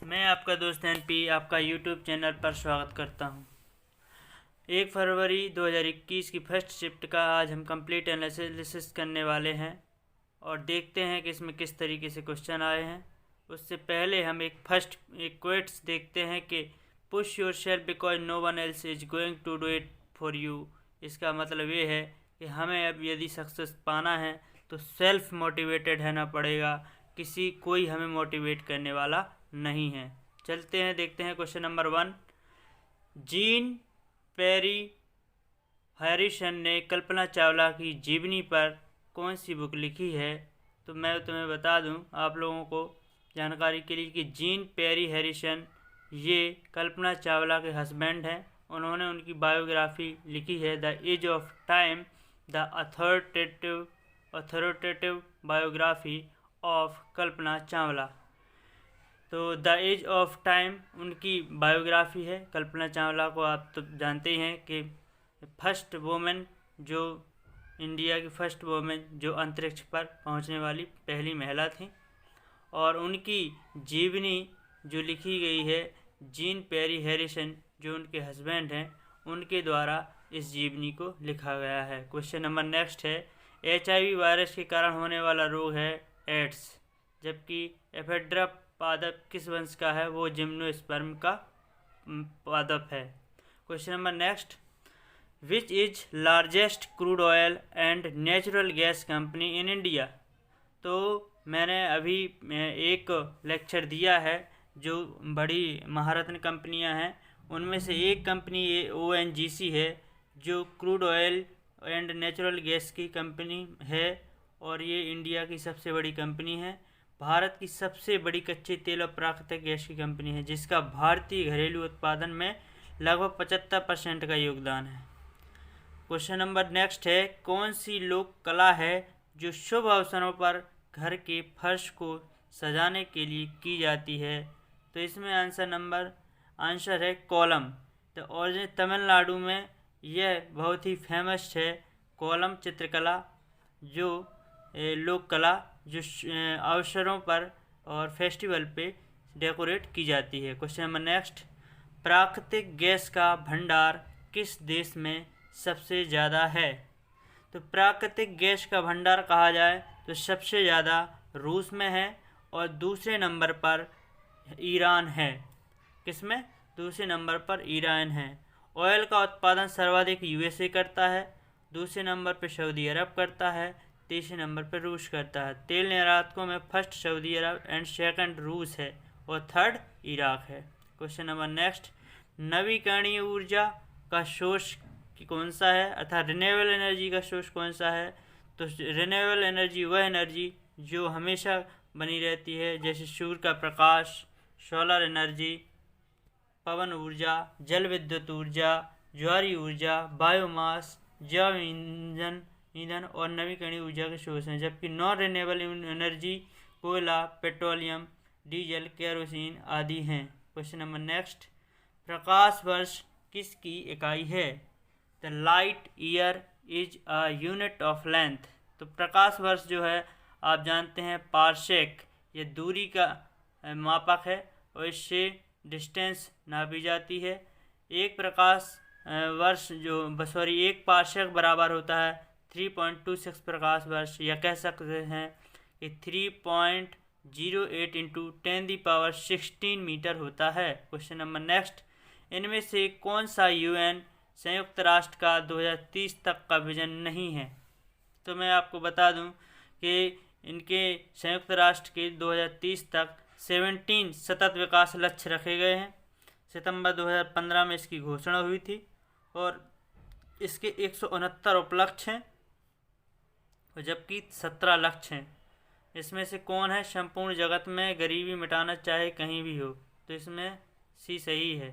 मैं आपका दोस्त एनपी आपका यूट्यूब चैनल पर स्वागत करता हूं। 1 फरवरी 2021 की फर्स्ट शिफ्ट का आज हम कंप्लीट एनालिसिस करने वाले हैं और देखते हैं कि इसमें किस तरीके से क्वेश्चन आए हैं। उससे पहले हम एक क्वेट्स देखते हैं कि push yourself because no one else is going to do it for you. इसका मतलब ये है कि हमें अब यदि सक्सेस पाना है तो सेल्फ मोटिवेटेड रहना पड़ेगा, कोई हमें मोटिवेट करने वाला नहीं है। चलते हैं, देखते हैं question number 1। Jean Pierre Harrison ने कल्पना चावला की जीवनी पर कौन सी बुक लिखी है? तो मैं तुम्हें बता दूं आप लोगों को जानकारी के लिए कि जीन पेरी हैरिसन ये कल्पना चावला के हस्बैंड हैं। उन्होंने उनकी बायोग्राफी लिखी है, the edge of time, the authoritative biography of Kalpana Chawla. तो द एज ऑफ टाइम उनकी बायोग्राफी है। कल्पना चावला को आप तो जानते ही हैं कि फर्स्ट वुमेन, जो इंडिया की फर्स्ट वुमेन जो अंतरिक्ष पर पहुंचने वाली पहली महिला थी, और उनकी जीवनी जो लिखी गई है जीन पेरी हैरिसन जो उनके हस्बैंड हैं उनके द्वारा इस जीवनी को लिखा गया है। क्वेश्चन नंबर नेक्स्ट है, HIV वायरस के कारण होने वाला रोग है एड्स, जबकि एफेड्रा पादप किस वंश का है? वो जिम्नोस्पर्म का पादप है। Question number next, which is largest crude oil and natural gas company in India? तो मैंने अभी एक लेक्चर दिया है जो बड़ी महारत्न कंपनियां हैं, उनमें से एक कंपनी ये ONGC है जो crude oil and natural gas की कंपनी है, और ये इंडिया की सबसे बड़ी कंपनी है। भारत की सबसे बड़ी कच्चे तेल और प्राकृतिक गैस की कंपनी है, जिसका भारतीय घरेलू उत्पादन में लगभग 75% का योगदान है। क्वेश्चन नंबर नेक्स्ट है, कौन सी लोक कला है जो शुभ अवसरों पर घर के फर्श को सजाने के लिए की जाती है? तो इसमें आंसर है कोलम। तो और तमिलनाडु में यह बहुत ही फेमस है, कोलम चित्रकला, जो लोक कला जो अवसरों पर और फेस्टिवल पे डेकोरेट की जाती है। क्वेश्चन नंबर नेक्स्ट, प्राकृतिक गैस का भंडार किस देश में सबसे ज़्यादा है? तो प्राकृतिक गैस का भंडार कहा जाए तो सबसे ज़्यादा रूस में है और दूसरे नंबर पर ईरान है। किसमें? दूसरे नंबर पर ईरान है। ऑयल का उत्पादन सर्वाधिक USA करता है, दूसरे नंबर पर सऊदी अरब करता है, तीसरे नंबर पर रूस करता है। तेल निर्यातकों में first Saudi Arab and second रूस है और थर्ड इराक है। क्वेश्चन नंबर नेक्स्ट, नवीकरणीय ऊर्जा का सोर्स कौन सा है, अर्थात रिन्यूएबल एनर्जी का सोर्स कौन सा है? तो रिन्यूएबल एनर्जी वह एनर्जी जो हमेशा बनी रहती है, जैसे सूर्य का प्रकाश, सोलर एनर्जी, पवन ऊर्जा, जल विद्युत ऊर्जा, ज्वारीय ऊर्जा, बायोमास, जैव ईंधन और नवीकरणीय ऊर्जा के सोर्स हैं। जबकि नॉन रिन्यूएबल एनर्जी कोयला, पेट्रोलियम, डीजल, केरोसिन आदि हैं। क्वेश्चन नंबर नेक्स्ट, प्रकाश वर्ष किसकी इकाई है? The light year is a unit of length. तो प्रकाश वर्ष जो है आप जानते हैं पारसेक, ये दूरी का मापक है और इससे डिस्टेंस नापी जाती है। एक पारसेक बराबर होता है 3.26 प्रकाश वर्ष, या कह सकते हैं कि 3.08 इंटू 10⁻16 मीटर होता है। क्वेश्चन नंबर नेक्स्ट, इनमें से कौन सा UN संयुक्त राष्ट्र का 2030 तक का विजन नहीं है? तो मैं आपको बता दूं कि इनके संयुक्त राष्ट्र के 2030 तक 17 सतत विकास लक्ष्य रखे गए हैं। सितंबर 2015 में इसकी घोषणा हुई थी और इसके 169 उपलक्ष्य हैं, और जबकि 17 लक्ष्य हैं। इसमें से कौन है संपूर्ण जगत में गरीबी मिटाना चाहे कहीं भी हो? तो इसमें सी सही है।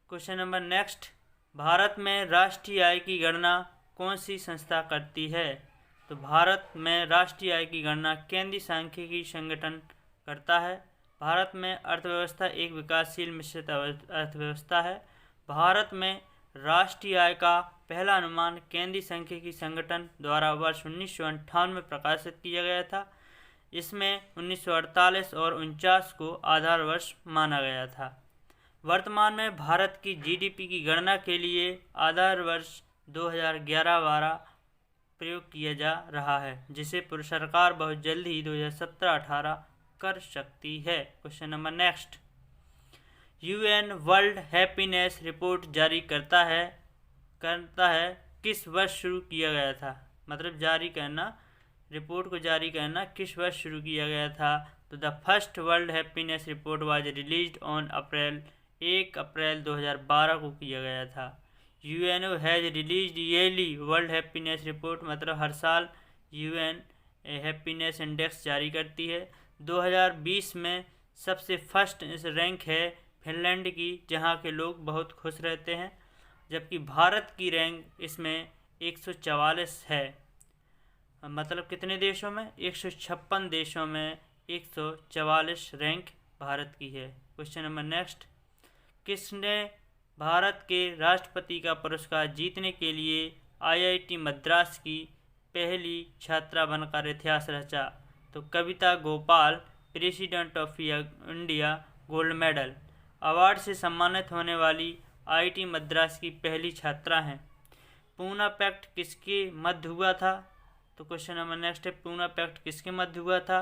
क्वेश्चन नंबर नेक्स्ट, भारत में राष्ट्रीय आय की गणना कौन सी संस्था करती है? तो भारत में राष्ट्रीय आय की गणना केंद्रीय सांख्यिकी संगठन करता है। भारत में अर्थव्यवस्था एक विकासशील मिश्रित अर्थव्यवस्था है। भारत में राष्ट्रीय आय का पहला अनुमान केंद्रीय सांख्यिकी संगठन द्वारा वर्ष 1958 में प्रकाशित किया गया था। इसमें 1948 और 49 को आधार वर्ष माना गया था। वर्तमान में भारत की जीडीपी की गणना के लिए आधार वर्ष 2011-12 प्रयोग किया जा रहा है, जिसे सरकार बहुत जल्द ही 2017-18 कर सकती है। Question number next, UN world happiness report जारी करता है किस वर्ष शुरू किया गया था? मतलब जारी करना, रिपोर्ट को जारी करना किस वर्ष शुरू किया गया था? तो the first world happiness report was released on 1 अप्रैल 2012 को किया गया था। UNO has released yearly world happiness report, मतलब हर साल यूएन हैप्पीनेस इंडेक्स जारी करती है। 2020 में सबसे फर्स्ट रैंक है फिनलैंड की, जहां के लोग बहुत खुश रहते हैं, जबकि भारत की रैंक इसमें 144 है। मतलब कितने देशों में? 156 देशों में 144 रैंक भारत की है। क्वेश्चन नंबर नेक्स्ट, किसने भारत के राष्ट्रपति का पुरस्कार जीतने के लिए आईआईटी मद्रास की पहली छात्रा बनकर इतिहास रचा? तो Kavita Gopal, President of India, gold medal award से सम्मानित होने वाली आईआईटी मद्रास की पहली छात्रा हैं। पूना पैक्ट किसके मध्य हुआ था? तो क्वेश्चन नंबर नेक्स्ट है, पूना पैक्ट किसके मध्य हुआ था?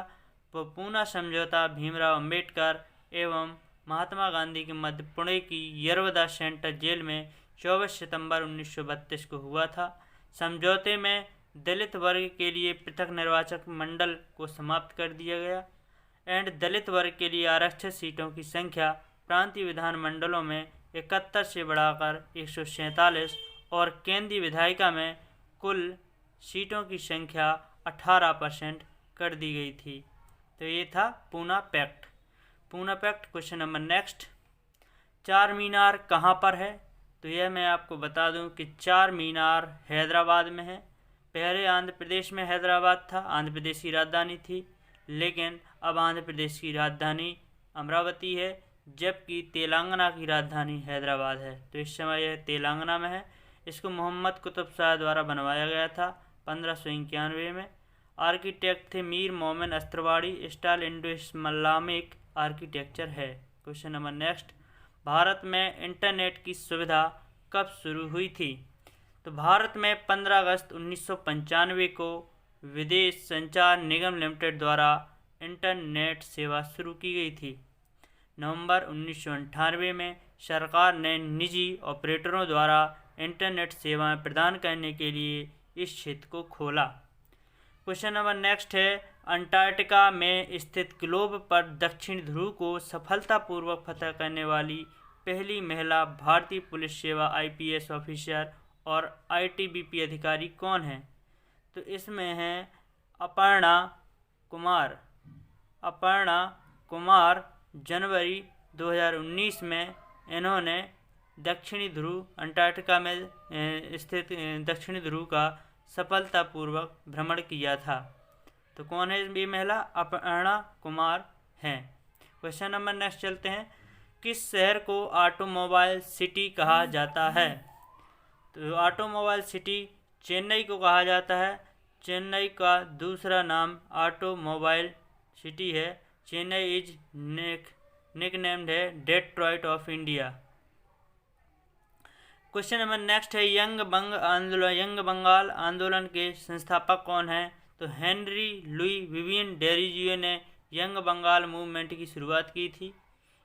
वो पूना समझौता भीमराव अंबेडकर एवं महात्मा गांधी के मध्य पुणे की यरवदा सेंटर जेल में 24 सितंबर 1932 को हुआ था। समझौते में दलित वर्ग के लिए पृथक निर्वाचक मंडल को समाप्त कर दिया गया एंड दलित वर्ग के लिए आरक्षित सीटों की संख्या प्रांतीय विधान मंडलों में 71 से बढ़ाकर 147 और केंद्रीय विधायिका में कुल सीटों की संख्या 18% कर दी गई थी। तो ये था Poona pact. Question number next, Char Minar कहाँ पर है? तो यह मैं आपको बता दूं कि चार मीनार हैदराबाद में है। पहले आंध्र प्रदेश में हैदराबाद था, आंध्र प्रदेश की राजधानी थी, लेकिन अब आंध्र प्रदेश की राजधानी अमरावती है, जबकि तेलंगाना की राजधानी हैदराबाद है। तो इस समय यह तेलंगाना में है। इसको मोहम्मद कुतुब शाह द्वारा बनवाया गया था 1591 में। आर्किटेक्ट थे मीर मोमिन अस्त्रवाड़ी। स्टाइल इंडो इस्लामिक आर्किटेक्चर है। क्वेश्चन नंबर नेक्स्ट, भारत में इंटरनेट की सुविधा कब शुरू हुई थी? तो भारत में 15 अगस्त 1995 को विदेश संचार निगम लिमिटेड द्वारा इंटरनेट सेवा शुरू की गई थी। नवंबर 1998 में सरकार ने निजी ऑपरेटरों द्वारा इंटरनेट सेवाएं प्रदान करने के लिए इस क्षेत्र को खोला। क्वेश्चन नंबर नेक्स्ट है, अंटार्कटिका में स्थित ग्लोब पर दक्षिण ध्रुव को सफलतापूर्वक फतह करने वाली पहली महिला भारतीय पुलिस सेवा आईपीएस ऑफिसर और आईटीबीपी अधिकारी कौन है? तो इसमें है अपर्णा कुमार। जनवरी 2019 में इन्होंने दक्षिणी ध्रुव अंटार्कटिका में स्थित दक्षिणी ध्रुव का सफलतापूर्वक भ्रमण किया था। तो कौन है ये महिला? अपर्णा कुमार हैं। क्वेश्चन नंबर नेक्स्ट चलते हैं, किस शहर को ऑटोमोबाइल सिटी कहा जाता है? तो ऑटोमोबाइल सिटी चेन्नई को कहा जाता है। चेन्नई का दूसरा नाम ऑटोमोबाइल सिटी है। चेन्नई इज निकनेम्ड है Detroit of India. Question number next है, यंग बंगाल आंदोलन के संस्थापक कौन हैं? तो हेनरी लुई विवियन डेरिजियो ने यंग बंगाल मूवमेंट की शुरुआत की थी।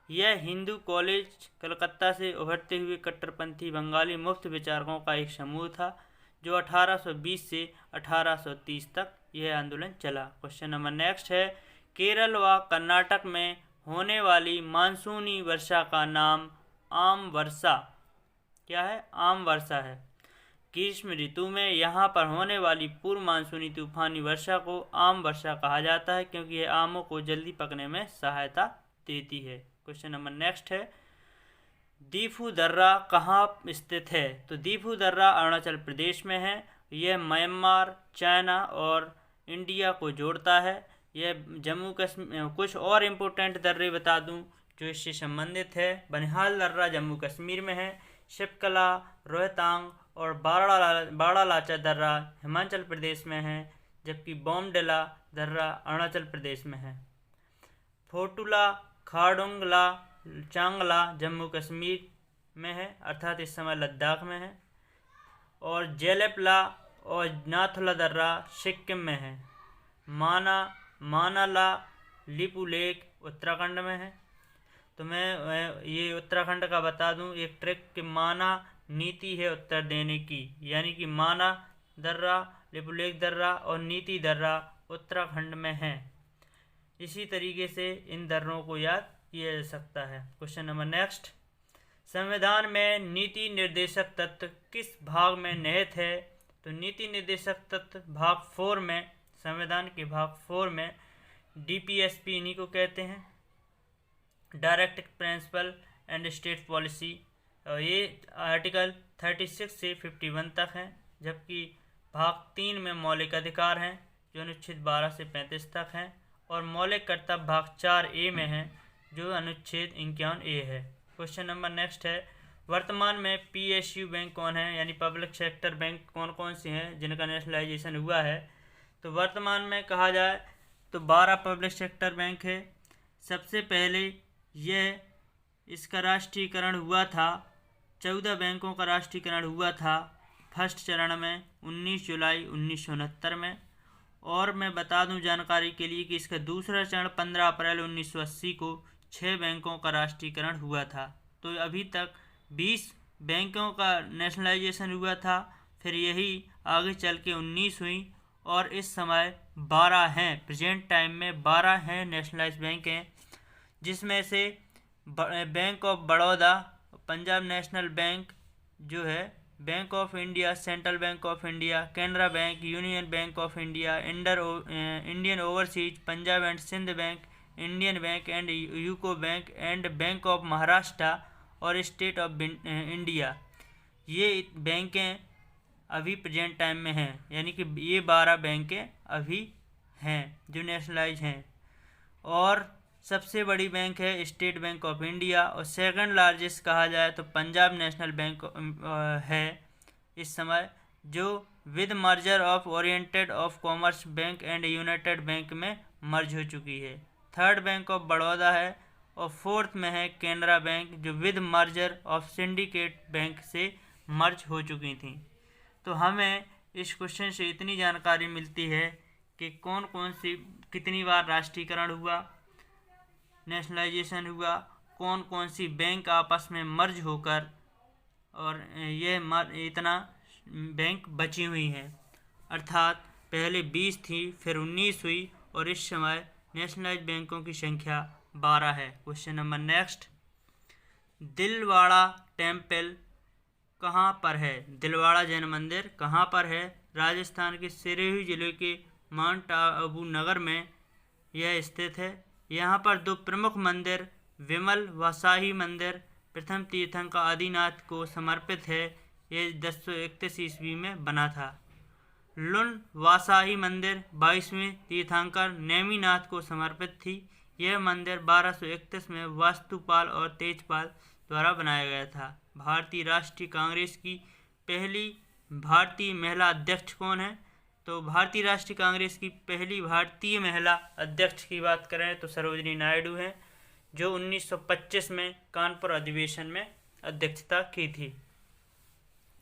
यह हिंदू कॉलेज कलकत्ता से उभरते हुए कट्टरपंथी बंगाली मुफ्त विचारकों का एक समूह था, जो 1820 से 1830 तक यह आंदोलन चला। क्वेश्चन नंबर नेक्स्ट है, केरल व कर्नाटक में होने वाली मानसूनी वर्षा का नाम आम वर्षा क्या है? आम वर्षा है। ग्रीष्म ऋतु में यहाँ पर होने वाली पूर्व मानसूनी तूफानी वर्षा को आम वर्षा कहा जाता है, क्योंकि यह आमों को जल्दी पकने में सहायता देती है। क्वेश्चन नंबर नेक्स्ट है, दीफू दर्रा कहाँ स्थित है? तो दीफू दर्रा अरुणाचल प्रदेश में है। यह म्यांमार, चाइना और इंडिया को जोड़ता है। यह जम्मू कश्मीर। कुछ और इम्पोर्टेंट दर्रे बता दूं जो इससे संबंधित है। बनिहाल दर्रा जम्मू कश्मीर में है। शिवकला, रोहतांग और बाड़ा लाचा दर्रा हिमाचल प्रदेश में है। जबकि बोमडिला दर्रा अरुणाचल प्रदेश में है। फोटुला खारदुंगला चांगला जम्मू कश्मीर में है, अर्थात इस समय लद्दाख में है। और जेलेपला और नाथुला दर्रा सिक्किम में है। मानाला लिपुलेक उत्तराखंड में है। तो मैं ये उत्तराखंड का बता दूं एक ट्रिक कि माना नीति है उत्तर देने की, यानी कि माना दर्रा, लिपुलेक दर्रा और नीति दर्रा उत्तराखंड में है। इसी तरीके से इन दर्रों को याद किया जा सकता है। क्वेश्चन नंबर नेक्स्ट, संविधान में नीति निर्देशक तत्व किस भाग में निहित है? तो नीति निर्देशक तत्व भाग 4 में, संविधान के भाग 4 में DPSP इन्हीं को कहते हैं, direct principle and state policy. और ये आर्टिकल 36 से 51 तक हैं। जबकि भाग 3 में मौलिक अधिकार हैं जो अनुच्छेद 12 से 35 तक हैं। और मौलिक कर्तव्य भाग 4A में है जो अनुच्छेद 51A है। क्वेश्चन नंबर नेक्स्ट है, वर्तमान में PSU बैंक कौन है, यानी पब्लिक सेक्टर बैंक कौन कौन से हैं जिनका नेशनलाइजेशन हुआ है? तो वर्तमान में कहा जाए तो 12 पब्लिक सेक्टर बैंक है। सबसे पहले इसका राष्ट्रीयकरण हुआ था, 14 बैंकों का राष्ट्रीयकरण हुआ था फर्स्ट चरण में 19 जुलाई 1969 में। और मैं बता दूं जानकारी के लिए कि इसका दूसरा चरण 15 अप्रैल 1980 को 6 बैंकों का राष्ट्रीयकरण हुआ था। तो अभी तक 20 बैंकों का नेशनलाइजेशन हुआ था, फिर यही आगे चल के 19 हुई और इस समय 12 हैं, प्रेजेंट टाइम में 12 हैं नेशनलाइज बैंक हैं, जिसमें से bank of Baroda, Punjab national bank जो है, bank of India, central bank of India, Canara bank, union bank of India, Indian overseas, Punjab and Sind bank, Indian bank and UCO bank and bank of Maharashtra और state of India, ये बैंकें अभी present time में हैं। यानी कि ये 12 बैंकें अभी हैं जो नेशनलाइज हैं। और सबसे बड़ी बैंक है स्टेट बैंक ऑफ इंडिया, और सेकंड लार्जेस्ट कहा जाए तो पंजाब नेशनल बैंक है इस समय, जो with merger of oriented of commerce bank and United bank में मर्ज हो चुकी है। थर्ड बैंक ऑफ बड़ौदा है और फोर्थ में है कैनरा बैंक जो with merger of syndicate bank से मर्ज हो चुकी थी। तो हमें इस क्वेश्चन से इतनी जानकारी मिलती है कि कौन कौन सी कितनी बार राष्ट्रीयकरण हुआ, नेशनलाइजेशन हुआ, कौन कौन सी बैंक आपस में मर्ज होकर और ये इतना बैंक बची हुई हैं। अर्थात पहले 20 थी, फिर 19 हुई और इस समय नेशनलाइज बैंकों की संख्या 12 है। Question number next, Dilwara temple कहाँ पर है? दिलवाड़ा जैन मंदिर कहाँ पर है? राजस्थान के सिरोही जिले के माउंट आबू नगर में यह स्थित है। यहाँ पर 2 प्रमुख मंदिर, विमल व शाही मंदिर प्रथम तीर्थंकर आदिनाथ को समर्पित है। ये 1031 ईस्वी में बना था। लुन वासाही मंदिर 22वें तीर्थंकर नेमिनाथ को समर्पित थी। यह मंदिर 1231 में वास्तुपाल और तेजपाल द्वारा बनाया गया था। भारतीय राष्ट्रीय कांग्रेस की पहली भारतीय महिला अध्यक्ष कौन है? तो भारतीय राष्ट्रीय कांग्रेस की पहली भारतीय महिला अध्यक्ष की बात करें तो सरोजिनी नायडू हैं, जो 1925 में कानपुर अधिवेशन में अध्यक्षता की थी।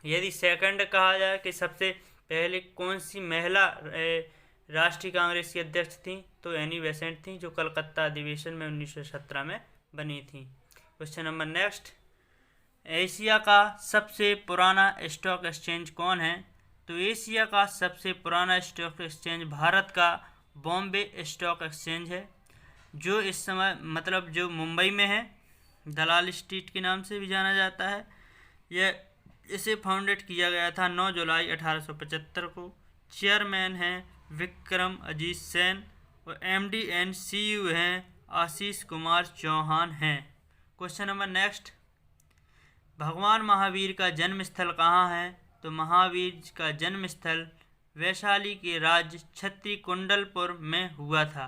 यदि सेकंड कहा जाए कि सबसे पहले कौन सी महिला राष्ट्रीय कांग्रेस की अध्यक्ष थी, तो एनी बेसेंट थी, जो कलकत्ता अधिवेशन में 1917 में बनी थी। क्वेश्चन नंबर नेक्स्ट, एशिया का सबसे पुराना स्टॉक एक्सचेंज कौन है? तो एशिया का सबसे पुराना स्टॉक एक्सचेंज भारत का बॉम्बे स्टॉक एक्सचेंज है, जो इस समय जो मुंबई में है, दलाल स्ट्रीट के नाम से भी जाना जाता है। इसे फाउंडेड किया गया था 9 जुलाई 1875 को। चेयरमैन हैं विक्रम अजीत सेन और MD एंड CEO हैं आशीष कुमार चौहान हैं। क्वेश्चन नंबर नेक्स्ट, भगवान महावीर का जन्म स्थल कहाँ है? तो महावीर का जन्म स्थल वैशाली के राज्य छत्तीकुंडलपुर में हुआ था।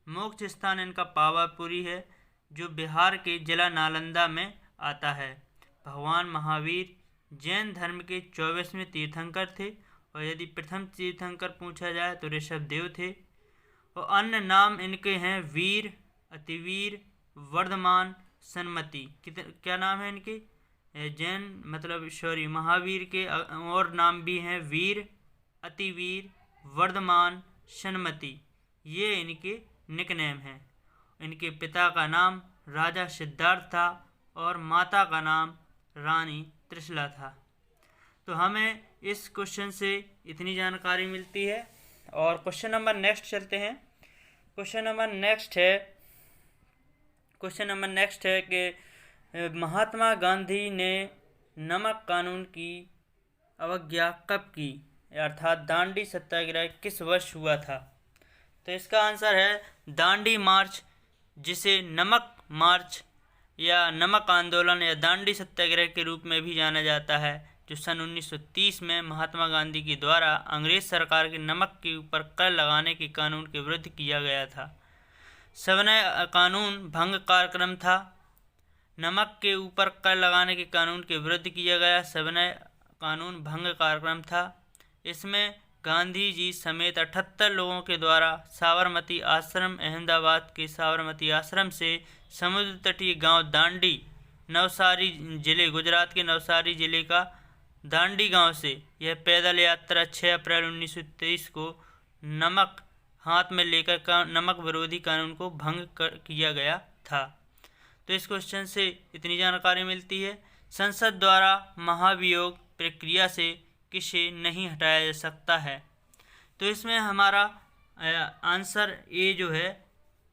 मोक्ष स्थान इनका पावापुरी है, जो बिहार के जिला नालंदा में आता है। भगवान महावीर जैन धर्म के 24वें तीर्थंकर थे और यदि प्रथम तीर्थंकर पूछा जाए तो ऋषभदेव थे। और अन्य नाम इनके हैं वीर, अतिवीर, वर्धमान, सन्मति। क्या नाम है इनके? जैन मतलब सॉरी महावीर के और नाम भी हैं वीर, अतिवीर, वर्धमान, सन्मति। ये इनके निकनेम हैं। इनके पिता का नाम राजा सिद्धार्थ था और माता का नाम रानी त्रिशला था। तो हमें इस क्वेश्चन से इतनी जानकारी मिलती है। और क्वेश्चन नंबर नेक्स्ट चलते हैं। क्वेश्चन नंबर नेक्स्ट है कि महात्मा गांधी ने नमक कानून की अवज्ञा कब की, अर्थात दांडी सत्याग्रह किस वर्ष हुआ था? तो इसका आंसर है दांडी मार्च, जिसे नमक मार्च या नमक आंदोलन या दांडी सत्याग्रह के रूप में भी जाना जाता है, जो सन 1930 में महात्मा गांधी के द्वारा अंग्रेज सरकार के नमक के ऊपर कर लगाने के कानून के विरुद्ध किया गया था। सविनय कानून भंग कार्यक्रम था। नमक के ऊपर कर लगाने के कानून के विरुद्ध किया गया सविनय कानून भंग कार्यक्रम था। इसमें गांधी जी समेत 78 लोगों के द्वारा साबरमती आश्रम, अहमदाबाद के साबरमती आश्रम से समुद्र तटीय गांव दांडी, नवसारी जिले, गुजरात के नवसारी जिले का दांडी गांव से यह पैदल यात्रा 6 अप्रैल 1923 को नमक हाथ में लेकर नमक विरोधी कानून को भंग किया गया था। तो इस क्वेश्चन से इतनी जानकारी मिलती है। संसद द्वारा महाभियोग प्रक्रिया से किसे नहीं हटाया जा सकता है? तो इसमें हमारा आंसर ए जो है,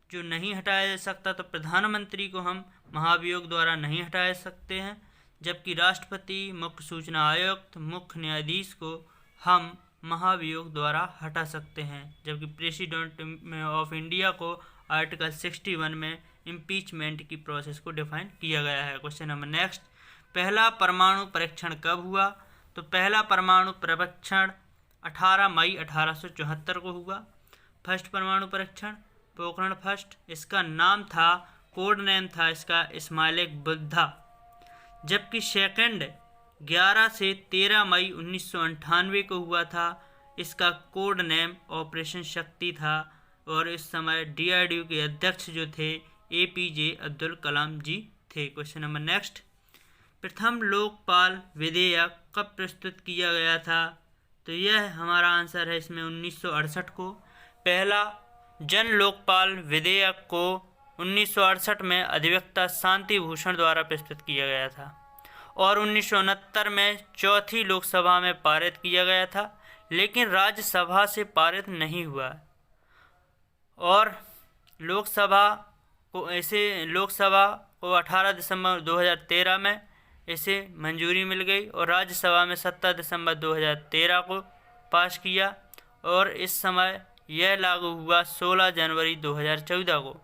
जो नहीं हटाया जा सकता, तो प्रधानमंत्री को हम महाभियोग द्वारा नहीं हटा सकते हैं, जबकि राष्ट्रपति, मुख्य सूचना आयुक्त, मुख्य न्यायाधीश को हम महाभियोग द्वारा हटा सकते हैं, जबकि प्रेसिडेंट ऑफ इंडिया को आर्टिकल 61 में इम्पीचमेंट की प्रोसेस को डिफाइन किया गया है। क्वेश्चन नंबर नेक्स्ट, पहला परमाणु परीक्षण कब हुआ? तो पहला परमाणु परीक्षण 18 मई 1874 को हुआ। फर्स्ट परमाणु परीक्षण, पोखरण फर्स्ट, इसका नाम था, कोड नेम था इसका इस्माइलिक बुद्धा। जबकि सेकंड 11 से 13 मई 1998 को हुआ था। इसका कोड नेम ऑपरेशन शक्ति था और इस समय DRDO के अध्यक्ष जो थे APJ अब्दुल कलाम जी थे। क्वेश्चन नंबर नेक्स्ट, प्रथम लोकपाल विधेयक कब प्रस्तुत किया गया था? तो यह हमारा आंसर है इसमें 1968 को। पहला जन लोकपाल विधेयक को 1968 में अधिवक्ता शांति भूषण द्वारा प्रस्तुत किया गया था और 1969 में चौथी लोकसभा में पारित किया गया था, लेकिन राज्यसभा से पारित नहीं हुआ। और लोकसभा को 18 दिसंबर 2013 में इसे मंजूरी मिल गई और राज्यसभा में 17 दिसंबर 2013 को पास किया और इस समय यह लागू हुआ 16 जनवरी 2014 को।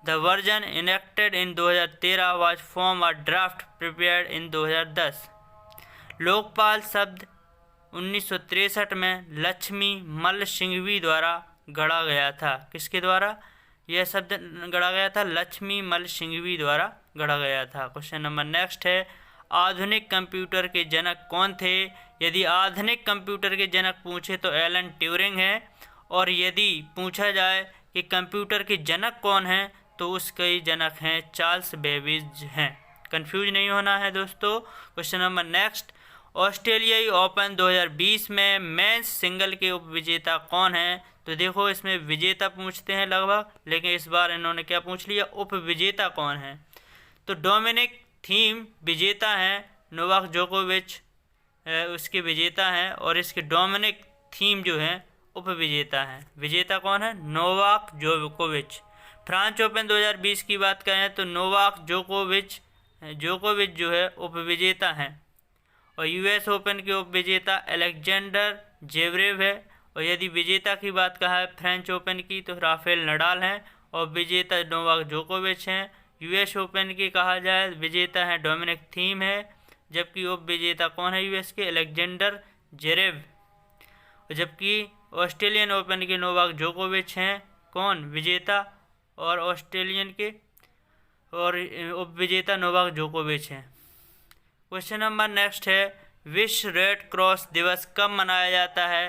The version enacted in 2013 was form a draft prepared in 2010। Lokpal शब्द 1963 में लक्ष्मी मल्ल सिंघवी द्वारा गढ़ा गया था। किसके द्वारा यह शब्द गढ़ा गया था? लक्ष्मी मल्ल सिंघवी द्वारा गढ़ा गया था। क्वेश्चन नंबर नेक्स्ट है, आधुनिक कंप्यूटर के जनक कौन थे? यदि आधुनिक कंप्यूटर के जनक पूछे तो एलन ट्यूरिंग है, और यदि पूछा जाए कि कंप्यूटर के जनक कौन हैं तो उसके जनक हैं चार्ल्स बेबेज हैं। कंफ्यूज नहीं होना है दोस्तों। क्वेश्चन नंबर नेक्स्ट, ऑस्ट्रेलियाई ओपन 2020 में मेंस सिंगल के उपविजेता कौन हैं? तो देखो इसमें विजेता पूछते हैं लगभग, लेकिन इस बार इन्होंने क्या पूछ लिया, उपविजेता कौन है। तो डोमिनिक थीम विजेता हैं, नोवाक जोकोविच उसके विजेता हैं और इसके डोमिनिक थीम जो हैं उपविजेता हैं। विजेता कौन है? नोवाक जोकोविच। फ्रांस ओपन 2020 की बात करें तो नोवाक जोकोविच जो है उपविजेता हैं और US ओपन के उपविजेता अलेक्जेंडर जेवरेव है। और यदि विजेता की बात कहा है फ्रेंच ओपन की तो राफेल नडाल हैं और विजेता नोवाक जोकोविच हैं। US ओपन की कहा जाए विजेता है डोमिनिक थीम है, जबकि उप विजेता कौन है US के? Alexander Zverev. जबकि ऑस्ट्रेलियन ओपन के नोवाक जोकोविच हैं कौन? विजेता, और ऑस्ट्रेलियन के और उप विजेता नोवाक जोकोविच हैं। क्वेश्चन नंबर नेक्स्ट है, विश्व रेड क्रॉस दिवस कब मनाया जाता है?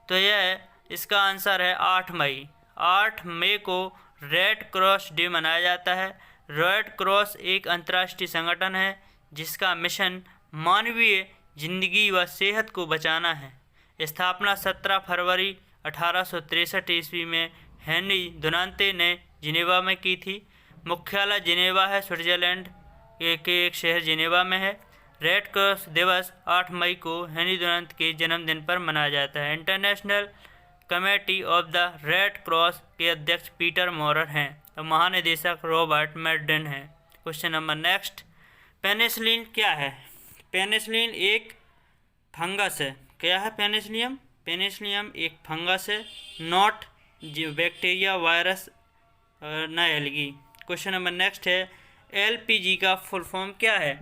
तो यह इसका आंसर है 8 मई। 8 मई को रेड क्रॉस डे मनाया जाता है। रेड क्रॉस एक अंतर्राष्ट्रीय संगठन है जिसका मिशन मानवीय जिंदगी व सेहत को बचाना है। स्थापना 17 फरवरी 1863 ईस्वी में हेनरी डुनान्ते ने जिनेवा में की थी। मुख्यालय जिनेवा है, स्विट्जरलैंड के एक शहर जिनेवा में है। रेड क्रॉस दिवस 8 मई को हेनरी डुनान्ते के जन्मदिन पर मनाया जाता है। International committee of the red cross के अध्यक्ष पीटर मोरर हैं और महानिदेशक रॉबर्ट मेर्डन हैं। क्वेश्चन नंबर नेक्स्ट, पेनिसिलिन क्या है? पेनिसिलिन एक फंगस है। क्या है पेनिसिलियम? पेनिसिलियम एक फंगस है, नॉट बैक्टीरिया, वायरस न एलगी। क्वेश्चन नंबर नेक्स्ट है, एलपीजी का फुल फॉर्म क्या है?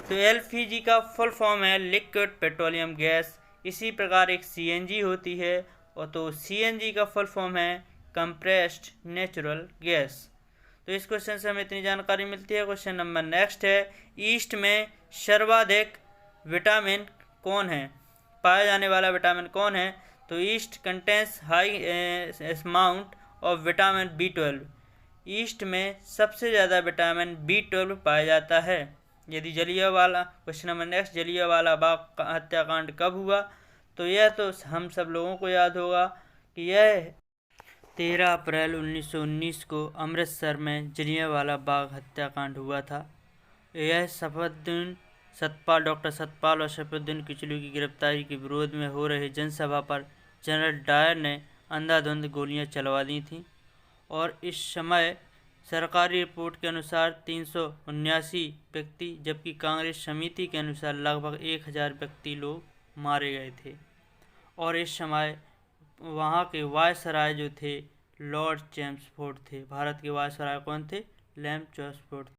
तो एलपीजी का फुल फॉर्म है लिक्विड पेट्रोलियम गैस। इसी प्रकार एक सीएनजी होती है, और तो सीएनजी का फुल फॉर्म है कंप्रेस्ड नेचुरल गैस। तो इस क्वेश्चन से हमें इतनी जानकारी मिलती है। क्वेश्चन नंबर नेक्स्ट है, ईस्ट में सर्वाधिक विटामिन कौन है? पाया जाने वाला विटामिन कौन है? तो yeast contains high amount of vitamin B12। Yeast में सबसे ज़्यादा विटामिन B12 पाया जाता है। यदि Jallianwala, question number next, Jallianwala Bagh हत्याकांड कब हुआ? तो यह तो हम सब लोगों को याद होगा कि यह 13 अप्रैल 1919 को अमृतसर में जलियांवाला बाग हत्याकांड हुआ था। यह डॉक्टर सतपाल और सैफुद्दीन किचलू की गिरफ्तारी के विरोध में हो रहे जनसभा पर जनरल डायर ने अंधाधुंध गोलियां चलवा दी थीं, और इस समय सरकारी रिपोर्ट के अनुसार 379 व्यक्ति, जबकि कांग्रेस समिति के अनुसार लगभग 1000 व्यक्ति लोग मारे गए थे। और इस समय वहाँ के वायसराय जो थे लॉर्ड चैम्सफोर्ड थे। भारत के वायसराय कौन थे? Lord Chelmsford.